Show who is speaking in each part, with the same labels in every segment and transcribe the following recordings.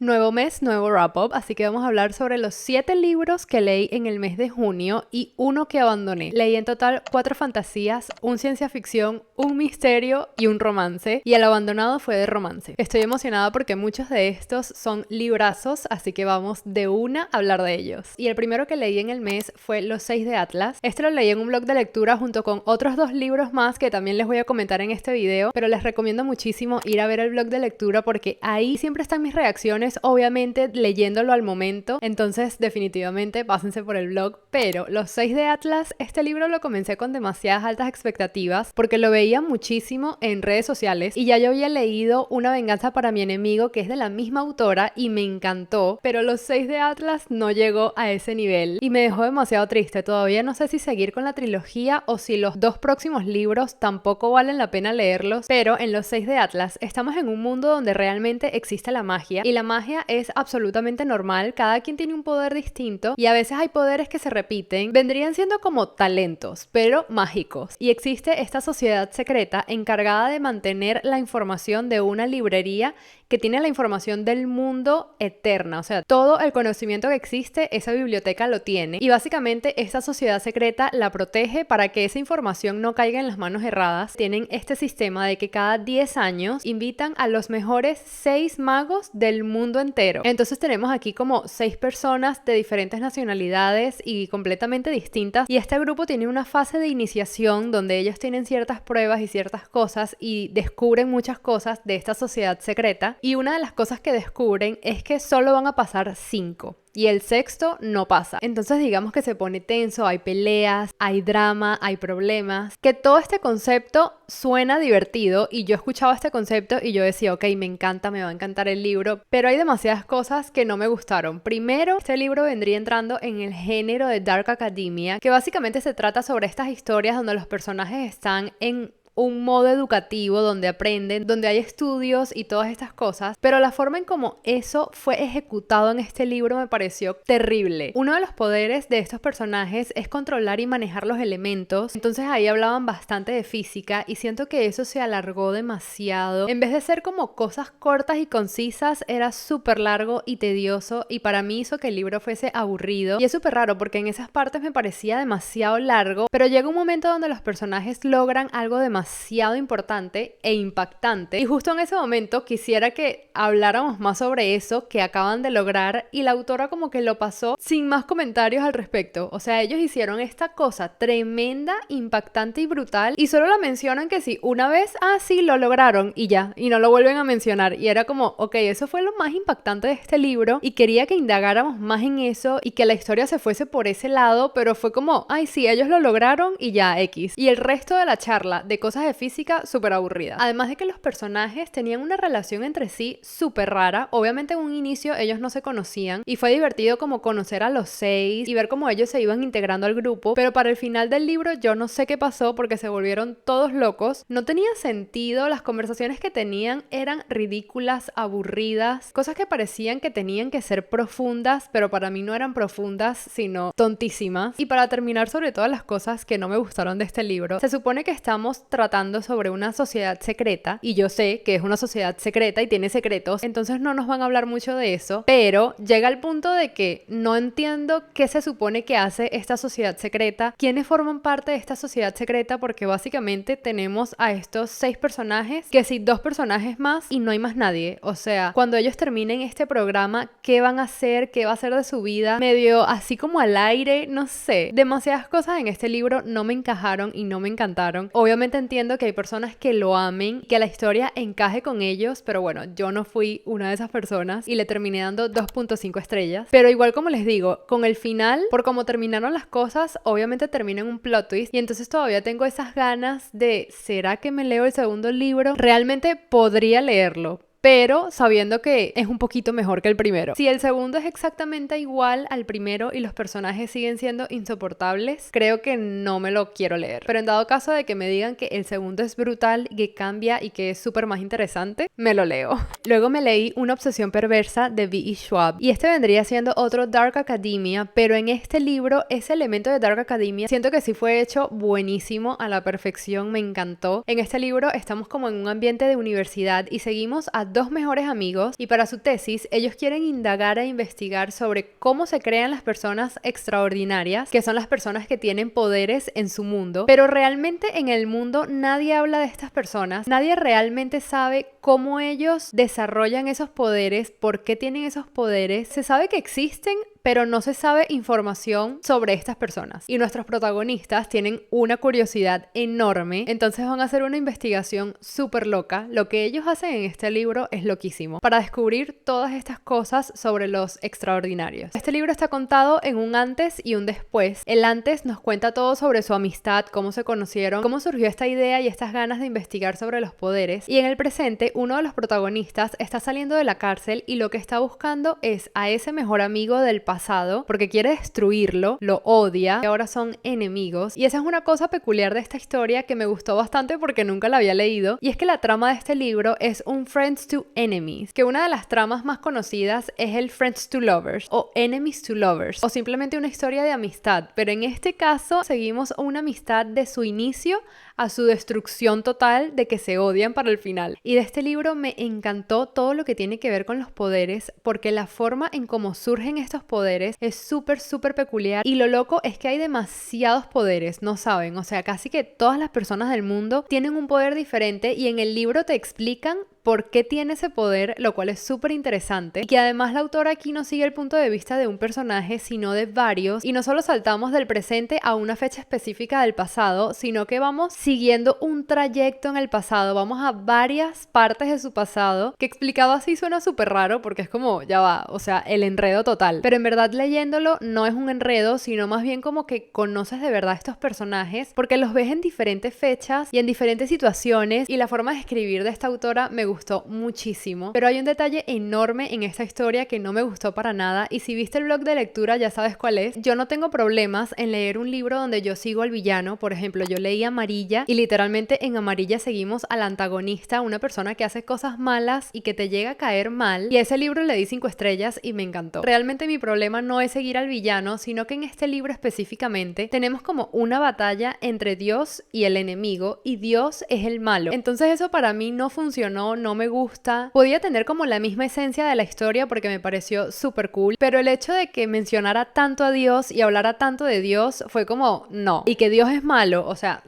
Speaker 1: Nuevo mes, nuevo wrap-up, así que vamos a hablar sobre los 7 libros que leí en el mes de junio y uno que abandoné. Leí en total 4 fantasías, un ciencia ficción, un misterio y un romance, y el abandonado fue de romance. Estoy emocionada porque muchos de estos son librazos, así que vamos de una a hablar de ellos. Y el primero que leí en el mes fue Los 6 de Atlas. Este lo leí en un blog de lectura junto con otros 2 libros más que también les voy a comentar en este video, pero les recomiendo muchísimo ir a ver el blog de lectura porque ahí siempre están mis reacciones, obviamente leyéndolo al momento, entonces definitivamente pásense por el blog. Pero Los 6 de Atlas, este libro lo comencé con demasiadas altas expectativas porque lo veía muchísimo en redes sociales y ya yo había leído Una venganza para mi enemigo, que es de la misma autora, y me encantó, pero Los 6 de Atlas no llegó a ese nivel y me dejó demasiado triste. Todavía no sé si seguir con la trilogía o si los 2 próximos libros tampoco valen la pena leerlos, pero en Los 6 de Atlas estamos en un mundo donde realmente existe la magia, y la magia es absolutamente normal. Cada quien tiene un poder distinto y a veces hay poderes que se repiten. Vendrían siendo como talentos, pero mágicos. Y existe esta sociedad secreta encargada de mantener la información de una librería que tiene la información del mundo eterna. O sea, todo el conocimiento que existe, esa biblioteca lo tiene. Y básicamente esta sociedad secreta la protege para que esa información no caiga en las manos erradas. Tienen este sistema de que cada 10 años invitan a los mejores 6 magos del mundo entero. Entonces tenemos aquí como 6 personas de diferentes nacionalidades y completamente distintas. Y este grupo tiene una fase de iniciación donde ellos tienen ciertas pruebas y ciertas cosas y descubren muchas cosas de esta sociedad secreta. Y una de las cosas que descubren es que solo van a pasar 5. Y el sexto no pasa. Entonces digamos que se pone tenso, hay peleas, hay drama, hay problemas. Que todo este concepto suena divertido y yo escuchaba este concepto y yo decía, ok, me encanta, me va a encantar el libro, pero hay demasiadas cosas que no me gustaron. Primero, este libro vendría entrando en el género de Dark Academia, que básicamente se trata sobre estas historias donde los personajes están en un modo educativo donde aprenden, donde hay estudios y todas estas cosas, pero la forma en cómo eso fue ejecutado en este libro me pareció terrible. Uno de los poderes de estos personajes es controlar y manejar los elementos, entonces ahí hablaban bastante de física y siento que eso se alargó demasiado. En vez de ser como cosas cortas y concisas, era súper largo y tedioso, y para mí hizo que el libro fuese aburrido, y es súper raro porque en esas partes me parecía demasiado largo, pero llega un momento donde los personajes logran algo demasiado importante e impactante, y justo en ese momento quisiera que habláramos más sobre eso que acaban de lograr, y la autora como que lo pasó sin más comentarios al respecto. O sea, ellos hicieron esta cosa tremenda, impactante y brutal y solo la mencionan que sí, una vez, sí, lo lograron y ya, y no lo vuelven a mencionar, y era como, ok, eso fue lo más impactante de este libro y quería que indagáramos más en eso y que la historia se fuese por ese lado, pero fue como, ay sí, ellos lo lograron y ya, X. Y el resto de la charla de cosas de física súper aburrida. Además de que los personajes tenían una relación entre sí súper rara. Obviamente en un inicio ellos no se conocían y fue divertido como conocer a los 6 y ver cómo ellos se iban integrando al grupo, pero para el final del libro yo no sé qué pasó porque se volvieron todos locos. No tenía sentido, las conversaciones que tenían eran ridículas, aburridas, cosas que parecían que tenían que ser profundas, pero para mí no eran profundas, sino tontísimas. Y para terminar sobre todas las cosas que no me gustaron de este libro, se supone que estamos tratando sobre una sociedad secreta, y yo sé que es una sociedad secreta y tiene secretos, entonces no nos van a hablar mucho de eso, pero llega el punto de que no entiendo qué se supone que hace esta sociedad secreta, quiénes forman parte de esta sociedad secreta, porque básicamente tenemos a estos 6 personajes, que sí, 2 personajes más y no hay más nadie. O sea, cuando ellos terminen este programa, ¿qué van a hacer? ¿Qué va a ser de su vida? Medio así como al aire, no sé. Demasiadas cosas en este libro no me encajaron y no me encantaron. Obviamente entiendo que hay personas que lo amen, que la historia encaje con ellos, pero bueno, yo no fui una de esas personas y le terminé dando 2.5 estrellas. Pero igual, como les digo, con el final, por cómo terminaron las cosas, obviamente termina en un plot twist y entonces todavía tengo esas ganas de, ¿será que me leo el segundo libro? Realmente podría leerlo, pero sabiendo que es un poquito mejor que el primero. Si el segundo es exactamente igual al primero y los personajes siguen siendo insoportables, creo que no me lo quiero leer. Pero en dado caso de que me digan que el segundo es brutal, que cambia y que es súper más interesante, me lo leo. Luego me leí Una obsesión perversa de V.E. Schwab, y este vendría siendo otro Dark Academia, pero en este libro ese elemento de Dark Academia siento que sí fue hecho buenísimo, a la perfección, me encantó. En este libro estamos como en un ambiente de universidad y seguimos a dos mejores amigos y para su tesis ellos quieren indagar e investigar sobre cómo se crean las personas extraordinarias, que son las personas que tienen poderes en su mundo, pero realmente en el mundo nadie habla de estas personas, nadie realmente sabe cómo ellos desarrollan esos poderes, por qué tienen esos poderes. Se sabe que existen, pero no se sabe información sobre estas personas. Y nuestros protagonistas tienen una curiosidad enorme, entonces van a hacer una investigación súper loca. Lo que ellos hacen en este libro es loquísimo, para descubrir todas estas cosas sobre los extraordinarios. Este libro está contado en un antes y un después. El antes nos cuenta todo sobre su amistad, cómo se conocieron, cómo surgió esta idea y estas ganas de investigar sobre los poderes. Y en el presente, uno de los protagonistas está saliendo de la cárcel y lo que está buscando es a ese mejor amigo del pasado, porque quiere destruirlo, lo odia y ahora son enemigos. Y esa es una cosa peculiar de esta historia que me gustó bastante porque nunca la había leído, y es que la trama de este libro es un Friends to Enemies, que una de las tramas más conocidas es el Friends to Lovers o Enemies to Lovers, o simplemente una historia de amistad, pero en este caso seguimos una amistad de su inicio a su destrucción total, de que se odian para el final. Y de este libro me encantó todo lo que tiene que ver con los poderes, porque la forma en cómo surgen estos poderes es súper peculiar, y lo loco es que hay demasiados poderes, no saben, o sea, casi que todas las personas del mundo tienen un poder diferente y en el libro te explican por qué tiene ese poder, lo cual es súper interesante, y que además la autora aquí no sigue el punto de vista de un personaje, sino de varios, y no solo saltamos del presente a una fecha específica del pasado, sino que vamos siguiendo un trayecto en el pasado, vamos a varias partes de su pasado, que explicado así suena súper raro, porque es como, ya va, o sea, el enredo total, pero en verdad leyéndolo no es un enredo, sino más bien como que conoces de verdad estos personajes, porque los ves en diferentes fechas y en diferentes situaciones, y la forma de escribir de esta autora me gustó muchísimo, pero hay un detalle enorme en esta historia que no me gustó para nada, y si viste el blog de lectura ya sabes cuál es. Yo no tengo problemas en leer un libro donde yo sigo al villano. Por ejemplo, yo leí Amarilla y literalmente en Amarilla seguimos al antagonista, una persona que hace cosas malas y que te llega a caer mal, y a ese libro le di 5 estrellas y me encantó. Realmente mi problema no es seguir al villano, sino que en este libro específicamente tenemos como una batalla entre Dios y el enemigo, y Dios es el malo. Entonces eso para mí no funcionó, no me gusta. Podía tener como la misma esencia de la historia porque me pareció súper cool, pero el hecho de que mencionara tanto a Dios y hablara tanto de Dios fue como no, y que Dios es malo, o sea,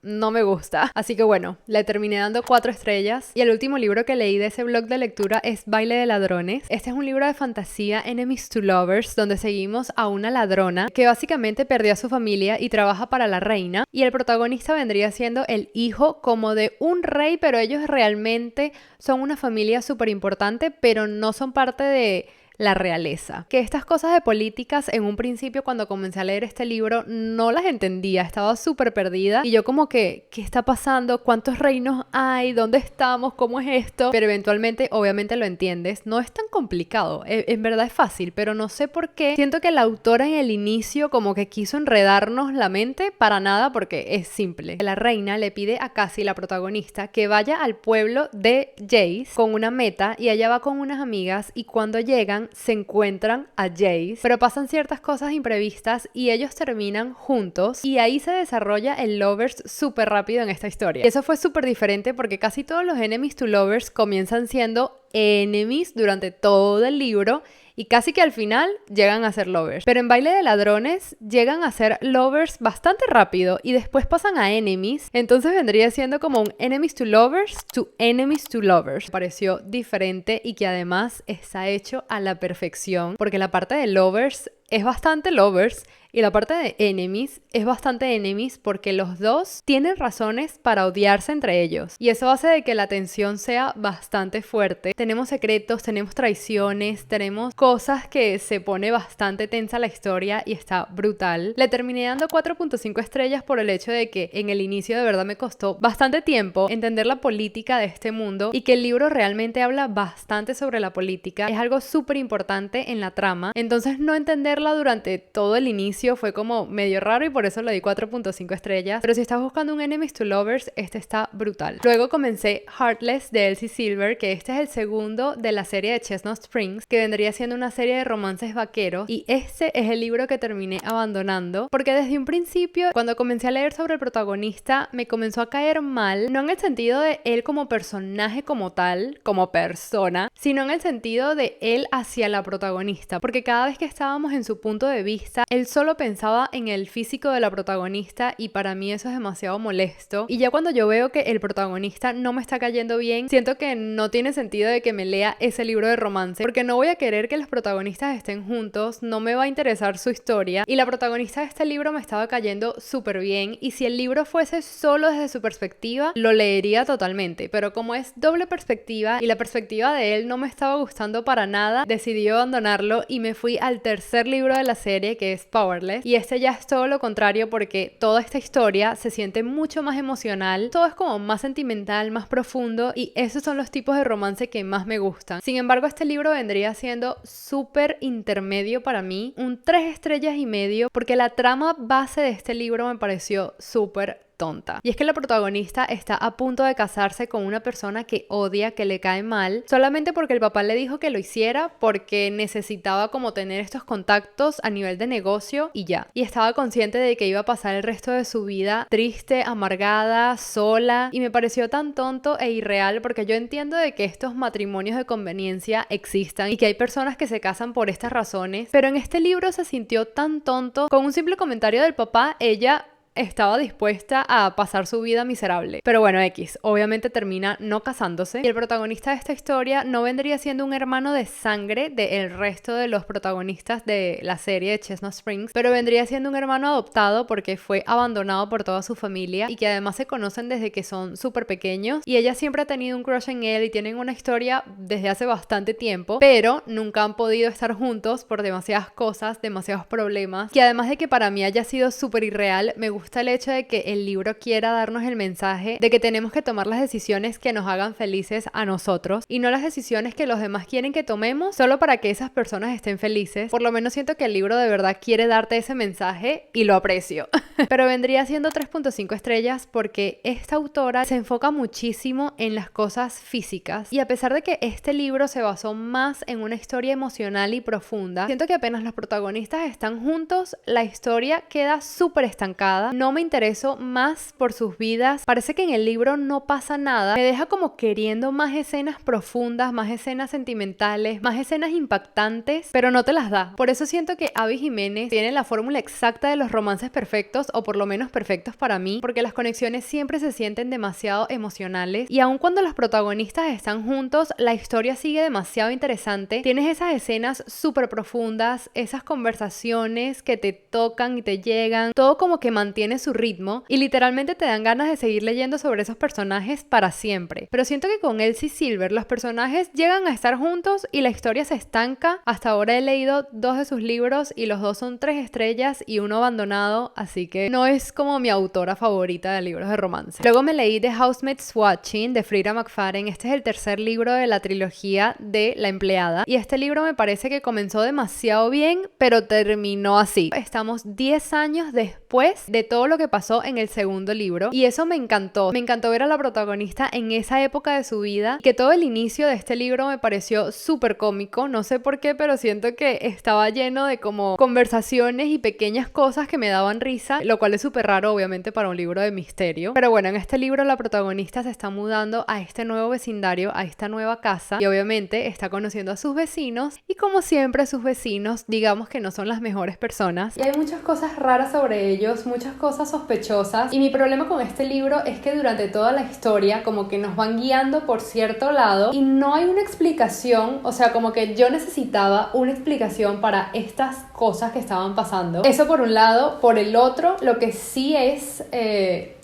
Speaker 1: no me gusta. Así que bueno, le terminé dando 4 estrellas. Y el último libro que leí de ese blog de lectura es Baile de Ladrones. Este es un libro de fantasía, Enemies to Lovers, donde seguimos a una ladrona que básicamente perdió a su familia y trabaja para la reina, y el protagonista vendría siendo el hijo como de un rey, pero ellos realmente son una familia súper importante, pero no son parte de la realeza. Que estas cosas de políticas en un principio, cuando comencé a leer este libro, no las entendía, estaba súper perdida y yo como que, ¿qué está pasando? ¿Cuántos reinos hay? ¿Dónde estamos? ¿Cómo es esto? Pero eventualmente obviamente lo entiendes, no es tan complicado, en verdad es fácil, pero no sé por qué siento que la autora en el inicio como que quiso enredarnos la mente, para nada, porque es simple. La reina le pide a Cassie, la protagonista, que vaya al pueblo de Jace con una meta, y ella va con unas amigas, y cuando llegan se encuentran a Jace, pero pasan ciertas cosas imprevistas y ellos terminan juntos, y ahí se desarrolla el Lovers súper rápido en esta historia. Y eso fue súper diferente porque casi todos los Enemies to Lovers comienzan siendo enemies durante todo el libro y casi que al final llegan a ser lovers. Pero en Baile de Ladrones llegan a ser lovers bastante rápido y después pasan a enemies. Entonces vendría siendo como un enemies to lovers to enemies to lovers. Me pareció diferente y que además está hecho a la perfección, porque la parte de lovers es bastante lovers y la parte de enemies es bastante enemies, porque los dos tienen razones para odiarse entre ellos, y eso hace de que la tensión sea bastante fuerte. Tenemos secretos, tenemos traiciones, tenemos cosas que se pone bastante tensa la historia y está brutal. Le terminé dando 4.5 estrellas por el hecho de que en el inicio de verdad me costó bastante tiempo entender la política de este mundo, y que el libro realmente habla bastante sobre la política, es algo súper importante en la trama. Entonces no entenderla durante todo el inicio inicio fue como medio raro y por eso le di 4.5 estrellas, pero si estás buscando un Enemies to Lovers, este está brutal. Luego comencé Heartless de Elsie Silver, que este es el segundo de la serie de Chestnut Springs, que vendría siendo una serie de romances vaqueros, y este es el libro que terminé abandonando porque desde un principio, cuando comencé a leer sobre el protagonista, me comenzó a caer mal, no en el sentido de él como personaje como tal, como persona, sino en el sentido de él hacia la protagonista, porque cada vez que estábamos en su punto de vista, él solo pensaba en el físico de la protagonista y para mí eso es demasiado molesto. Y ya cuando yo veo que el protagonista no me está cayendo bien, siento que no tiene sentido de que me lea ese libro de romance, porque no voy a querer que los protagonistas estén juntos, no me va a interesar su historia, y la protagonista de este libro me estaba cayendo súper bien, y si el libro fuese solo desde su perspectiva, lo leería totalmente, pero como es doble perspectiva y la perspectiva de él no me estaba gustando para nada, decidí abandonarlo y me fui al tercer libro de la serie, que es Powerless, y este ya es todo lo contrario porque toda esta historia se siente mucho más emocional, todo es como más sentimental, más profundo, y esos son los tipos de romance que más me gustan. Sin embargo, este libro vendría siendo súper intermedio para mí, un 3,5 estrellas, porque la trama base de este libro me pareció súper tonta. Y es que la protagonista está a punto de casarse con una persona que odia, que le cae mal, solamente porque el papá le dijo que lo hiciera porque necesitaba como tener estos contactos a nivel de negocio y ya. Y estaba consciente de que iba a pasar el resto de su vida triste, amargada, sola, y me pareció tan tonto e irreal porque yo entiendo de que estos matrimonios de conveniencia existan y que hay personas que se casan por estas razones, pero en este libro se sintió tan tonto. Con un simple comentario del papá, ella estaba dispuesta a pasar su vida miserable. Pero bueno, obviamente termina no casándose. Y el protagonista de esta historia no vendría siendo un hermano de sangre del resto de los protagonistas de la serie de Chestnut Springs, pero vendría siendo un hermano adoptado porque fue abandonado por toda su familia y que además se conocen desde que son súper pequeños. Y ella siempre ha tenido un crush en él y tienen una historia desde hace bastante tiempo, pero nunca han podido estar juntos por demasiadas cosas, demasiados problemas. Que además de que para mí haya sido súper irreal, me gusta el hecho de que el libro quiera darnos el mensaje de que tenemos que tomar las decisiones que nos hagan felices a nosotros y no las decisiones que los demás quieren que tomemos solo para que esas personas estén felices. Por lo menos siento que el libro de verdad quiere darte ese mensaje y lo aprecio. Pero vendría siendo 3.5 estrellas porque esta autora se enfoca muchísimo en las cosas físicas y a pesar de que este libro se basó más en una historia emocional y profunda, siento que apenas los protagonistas están juntos, la historia queda súper estancada. No me intereso más por sus vidas. Parece que en el libro no pasa nada. Me deja como queriendo más escenas profundas, más escenas sentimentales, más escenas impactantes, pero no te las da. Por eso siento que Abby Jiménez tiene la fórmula exacta de los romances perfectos, o por lo menos perfectos para mí, porque las conexiones siempre se sienten demasiado emocionales y aun cuando los protagonistas están juntos, la historia sigue demasiado interesante. Tienes esas escenas súper profundas, esas conversaciones que te tocan y te llegan, todo como que mantiene su ritmo y literalmente te dan ganas de seguir leyendo sobre esos personajes para siempre. Pero siento que con Elsie Silver los personajes llegan a estar juntos y la historia se estanca. Hasta ahora he leído 2 de sus libros y los 2 son 3 estrellas y uno abandonado, así que no es como mi autora favorita de libros de romance. Luego me leí The Housemaid's Watching de Freida McFadden. Este es el tercer libro de la trilogía de La Empleada y este libro me parece que comenzó demasiado bien, pero terminó así. Estamos 10 años después de todo lo que pasó en el segundo libro y eso me encantó. Me encantó ver a la protagonista en esa época de su vida, que todo el inicio de este libro me pareció súper cómico, no sé por qué, pero siento que estaba lleno de como conversaciones y pequeñas cosas que me daban risa, lo cual es súper raro obviamente para un libro de misterio. Pero bueno, en este libro la protagonista se está mudando a este nuevo vecindario, a esta nueva casa y obviamente está conociendo a sus vecinos y como siempre sus vecinos digamos que no son las mejores personas y hay muchas cosas raras sobre ellos, muchas cosas sospechosas y mi problema con este libro es que durante toda la historia como que nos van guiando por cierto lado y no hay una explicación, o sea como que yo necesitaba una explicación para estas cosas que estaban pasando. Eso por un lado. Por el otro, lo que sí es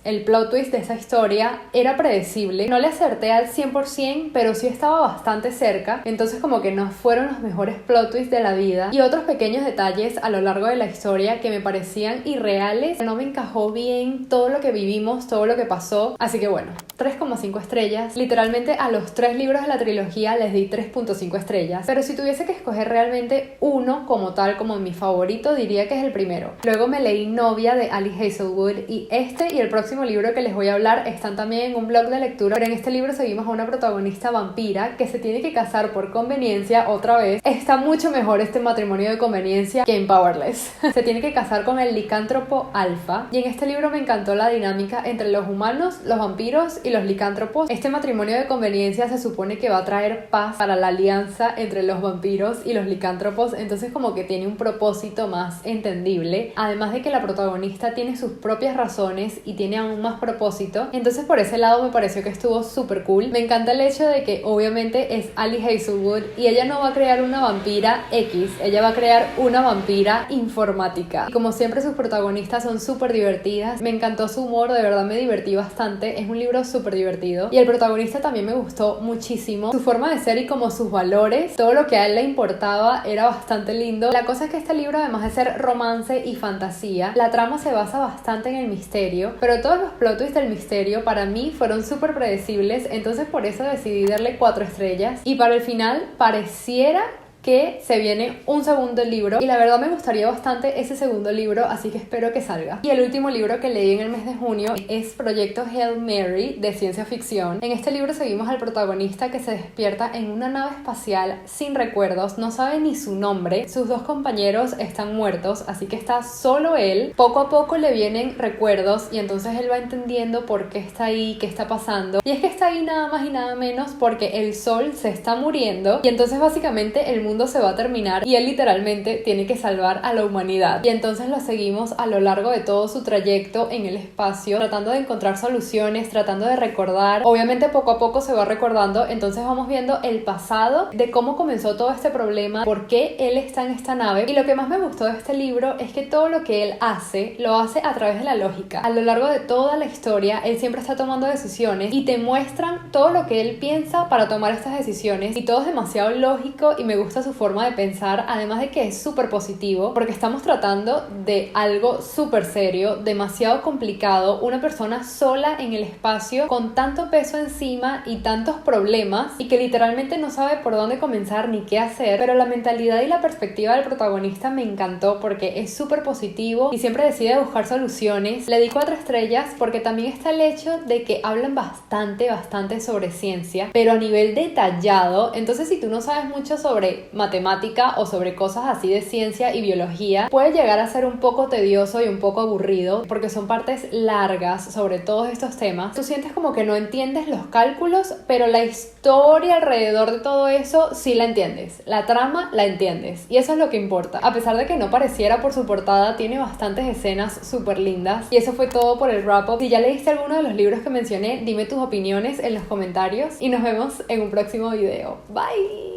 Speaker 1: el plot twist de esa historia era predecible. No le acerté al 100%, pero sí estaba bastante cerca. Entonces como que no fueron los mejores plot twists de la vida. Y otros pequeños detalles a lo largo de la historia que me parecían irreales. No me encajó bien todo lo que vivimos, todo lo que pasó. Así que bueno, 3,5 estrellas. Literalmente a los 3 libros de la trilogía les di 3,5 estrellas. Pero si tuviese que escoger realmente uno como tal, como mi favorito, diría que es el primero. Luego me leí Novia de Ali Hazelwood, y este y el próximo libro que les voy a hablar están también en un blog de lectura, pero en este libro seguimos a una protagonista vampira que se tiene que casar por conveniencia otra vez. Está mucho mejor este matrimonio de conveniencia que en Powerless. Se tiene que casar con el licántropo Alfa, y en este libro me encantó la dinámica entre los humanos, los vampiros y los licántropos. Este matrimonio de conveniencia se supone que va a traer paz para la alianza entre los vampiros y los licántropos, entonces como que tiene un propósito más entendible, además de que la protagonista tiene sus propias razones y tiene aún más propósito. Entonces por ese lado me pareció que estuvo súper cool. Me encanta el hecho de que obviamente es Ali Hazelwood y ella no va a crear una vampira X, ella va a crear una vampira informática. Y como siempre sus protagonistas son súper divertidas. Me encantó su humor, de verdad me divertí bastante. Es un libro súper divertido y el protagonista también me gustó muchísimo. Su forma de ser y como sus valores, todo lo que a él le importaba era bastante lindo. La cosa es que este libro, además de ser romance y fantasía, la trama se basa bastante en el misterio, pero todos los plot twists del misterio para mí fueron súper predecibles, entonces por eso decidí darle 4 estrellas. Y para el final pareciera que se viene un segundo libro y la verdad me gustaría bastante ese segundo libro, así que espero que salga. Y el último libro que leí en el mes de junio es Proyecto Hail Mary de ciencia ficción. En este libro seguimos al protagonista que se despierta en una nave espacial sin recuerdos, no sabe ni su nombre, sus 2 compañeros están muertos, así que está solo él. Poco a poco le vienen recuerdos y entonces él va entendiendo por qué está ahí, qué está pasando. Y es que está ahí nada más y nada menos porque el sol se está muriendo y entonces básicamente el mundo se va a terminar y él literalmente tiene que salvar a la humanidad. Y entonces lo seguimos a lo largo de todo su trayecto en el espacio, tratando de encontrar soluciones, tratando de recordar. Obviamente poco a poco se va recordando, entonces vamos viendo el pasado de cómo comenzó todo este problema, por qué él está en esta nave. Y lo que más me gustó de este libro es que todo lo que él hace, lo hace a través de la lógica. A lo largo de toda la historia, él siempre está tomando decisiones y te muestran todo lo que él piensa para tomar estas decisiones y todo es demasiado lógico y me gusta su forma de pensar, además de que es súper positivo porque estamos tratando de algo súper serio, demasiado complicado, una persona sola en el espacio con tanto peso encima y tantos problemas y que literalmente no sabe por dónde comenzar ni qué hacer, pero la mentalidad y la perspectiva del protagonista me encantó porque es súper positivo y siempre decide buscar soluciones. Le di 4 estrellas porque también está el hecho de que hablan bastante sobre ciencia, pero a nivel detallado, entonces si tú no sabes mucho sobre matemática o sobre cosas así de ciencia y biología, puede llegar a ser un poco tedioso y un poco aburrido porque son partes largas sobre todos estos temas. Tú sientes como que no entiendes los cálculos, pero la historia alrededor de todo eso sí la entiendes. La trama la entiendes y eso es lo que importa. A pesar de que no pareciera por su portada, tiene bastantes escenas súper lindas. Y eso fue todo por el wrap up. Si ya leíste alguno de los libros que mencioné, dime tus opiniones en los comentarios y nos vemos en un próximo video. Bye.